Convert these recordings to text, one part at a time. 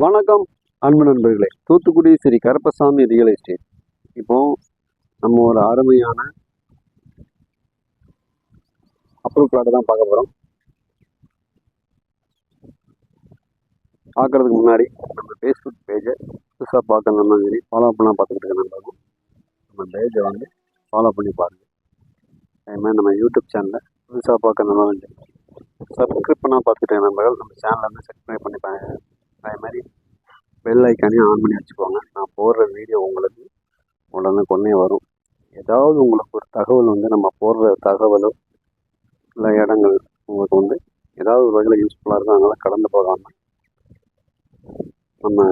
வணக்கம் அன்பு நண்பர்களே. Thoothukudi Sri Karuppasamy real estate. இப்போ நம்ம ஒரு அருமையான அப்ரூவ் பிளாட் தான் பார்க்க போகிறோம். பார்க்குறதுக்கு முன்னாடி நம்ம ஃபேஸ்புக் பேஜை புதுசாக பார்க்கணும்னா சரி ஃபாலோ பண்ணால் பார்த்துக்கிட்டு இருக்க நண்பர்களும் நம்ம பேஜை வந்து ஃபாலோ பண்ணி பாருங்கள். அதேமாதிரி நம்ம யூடியூப் சேனலில் புதுசாக பார்க்கணும்னாலும் சரி சப்ஸ்கிரைப் பண்ணால் பார்த்துக்கிட்டு நண்பர்கள் நம்ம சேனலில் வந்து சப்ஸ்கிரைப் பண்ணிப்பாங்க. அதே மாதிரி பெல் ஐக்கானையும் ஆன் பண்ணி வச்சுக்கோங்க. நான் போடுற வீடியோ உங்களுக்கு உடனே வரும். ஏதாவது உங்களுக்கு ஒரு தகவல் வந்து நம்ம போடுற தகவலோ இல்லை இடங்கள் உங்களுக்கு வந்து ஏதாவது ஒரு வகையில் யூஸ்ஃபுல்லாக இருக்கும். அதனால் கடந்து போகாமல் நம்ம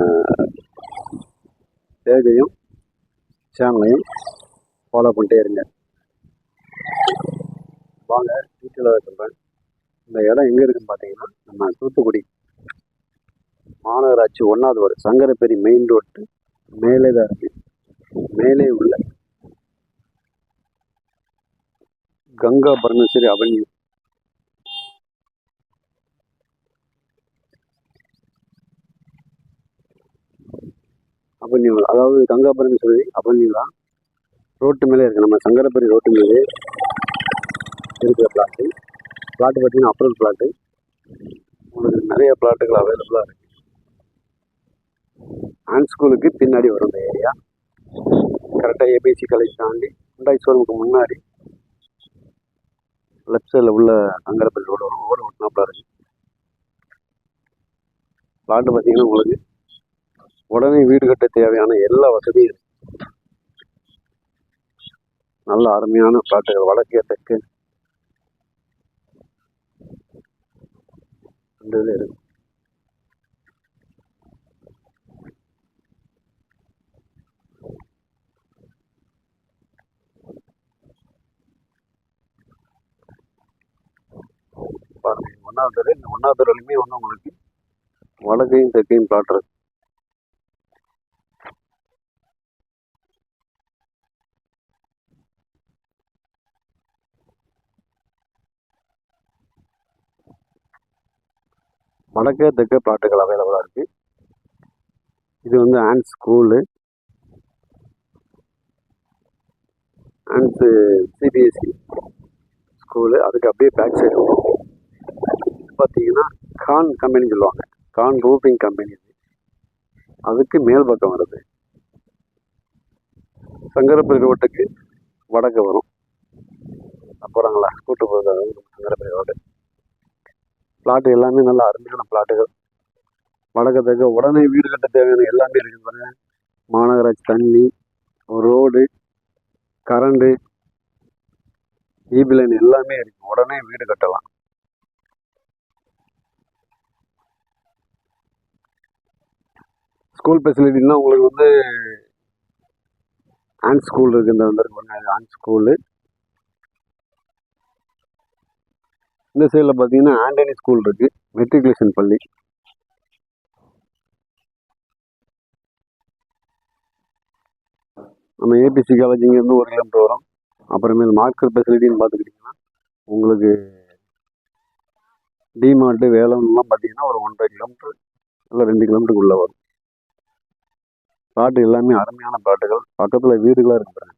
பேஜையும் சேனலையும் ஃபாலோ பண்ணிட்டே இருங்க. வாங்க டீட்டெயிலாக சொல்கிறேன். இந்த இடம் எங்கே இருக்குதுன்னு பார்த்தீங்கன்னா நம்ம தூத்துக்குடி மாநகராட்சி 1வது வார்டு சங்கரப்பேரி மெயின் ரோட்டு மேலே தான் இருக்குது. மேலே உள்ள கங்கா பரமேஸ்வரி அவென்யூ அதாவது கங்கா பரமேஸ்வரி அவென்யூ தான் ரோட்டு மேலே இருக்குது. நம்ம சங்கரப்பேரி ரோட்டு மேலே இருக்கிற பிளாட்டு பார்த்தீங்கன்னா அப்ரூவல் பிளாட்டு. உங்களுக்கு நிறைய பிளாட்டுகள் அவைலபிளாக இருக்குது. ஆன் ஸ்கூலுக்கு பின்னாடி வரும் இந்த ஏரியா. கரெக்டாக ஏபிசி காலேஜ் தாண்டி ஹுண்டாய் ஷோரூமுக்கு முன்னாடி லெஃப்ட் சைடில் உள்ள சங்கரப்பள்ளி ரோடு வரும். ரோடு ஒட்டினாப்பில் இருக்குது. பிளாட்டு பார்த்தீங்கன்னா உங்களுக்கு உடனே வீடு கட்ட தேவையான எல்லா வசதியும் இருக்குது. நல்ல அருமையான பிளாட்டுகள் வடக்கே தெற்கு ரெண்டு இதில் இருக்குது. பாருங்க, இந்த 1வது தெருவுலையுமே வந்து உங்களுக்கு வடக்கையும் தெற்கையும் பிளாட் இருக்கு. வடக்கே தெற்கே பிளாட்டுகள் அவைலபிளாக இருக்குது. இது வந்து ஆன் ஸ்கூலு, ஆன்ஸ் சிபிஎஸ்சி ஸ்கூலு. அதுக்கு அப்படியே பேக் சைடு வரும். பார்த்தீங்கன்னா கான் கம்பெனின்னு சொல்லுவாங்க. கான் ரூஃபிங் கம்பெனி. அதுக்கு மேல் பக்கம் வருது. சங்கரப்பள்ளி ரோட்டுக்கு வடக்கு வரும். போகிறாங்களா கூட்டு போகிறது சங்கரப்பள்ளி ரோடு. பிளாட்டு எல்லாமே நல்ல அருமையான பிளாட்டுகள். வடக்கு தெற்கு உடனே வீடு கட்ட தேவையான எல்லாமே இருக்குது. பாருங்க, மாநகராட்சி தண்ணி, ரோடு, கரண்டு, ஈபி லைன் எல்லாமே இருக்குது. உடனே வீடு கட்டலாம். ஸ்கூல் ஃபெசிலிட்டின்னா உங்களுக்கு வந்து ஆன் ஸ்கூல் இருக்குது. இந்த வந்துருக்கு ஆன் ஸ்கூலு. இந்த சைடில் பார்த்தீங்கன்னா ஆண்டனி ஸ்கூல் இருக்குது, மெட்ரிகுலேஷன் பள்ளி. நம்ம ஏபிசி காலேஜ் இங்கேருந்து 1 கிலோமீட்டர் வரும். அப்புறமேல் மார்க்கெட் ஃபெசிலிட்டின்னு பார்த்துக்கிட்டிங்கன்னா உங்களுக்கு டிமார்ட்டு வேளாண்லாம் பார்த்தீங்கன்னா ஒரு 1.5 கிலோமீட்டர் இல்லை 2 கிலோமீட்டருக்குள்ளே வரும். பிளாட்டு எல்லாமே அருமையான பிளாட்டுகள். பக்கத்தில் வீடுகளாக இருக்கிறாங்க.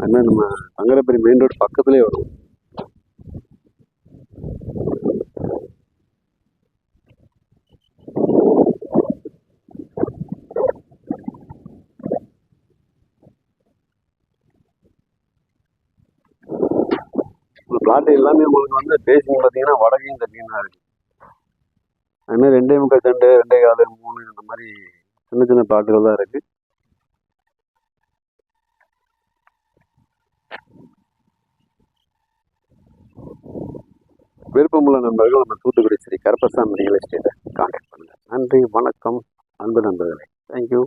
அதுமாதிரி நம்ம சங்கரப்பேரி மெயின் ரோடு பக்கத்துலேயே வரும். பிளாட்டு எல்லாமே உங்களுக்கு வந்து பேசிங் பார்த்தீங்கன்னா வடக்கையும் தெற்கையும் தான் இருக்குது. அதுமாதிரி 2.25 சென்ட் 2.25 3 இந்த மாதிரி சின்ன சின்ன பிளாட்டுகள் தான் இருக்குது. விருப்பமுள்ள நண்பர்கள் நம்ம தூத்துக்குடி ஸ்ரீ கருப்பசாமி ரியல் எஸ்டேட்டை கான்டாக்ட் பண்ணுங்கள். நன்றி, வணக்கம் அன்பு நண்பர்களே. தேங்க்யூ.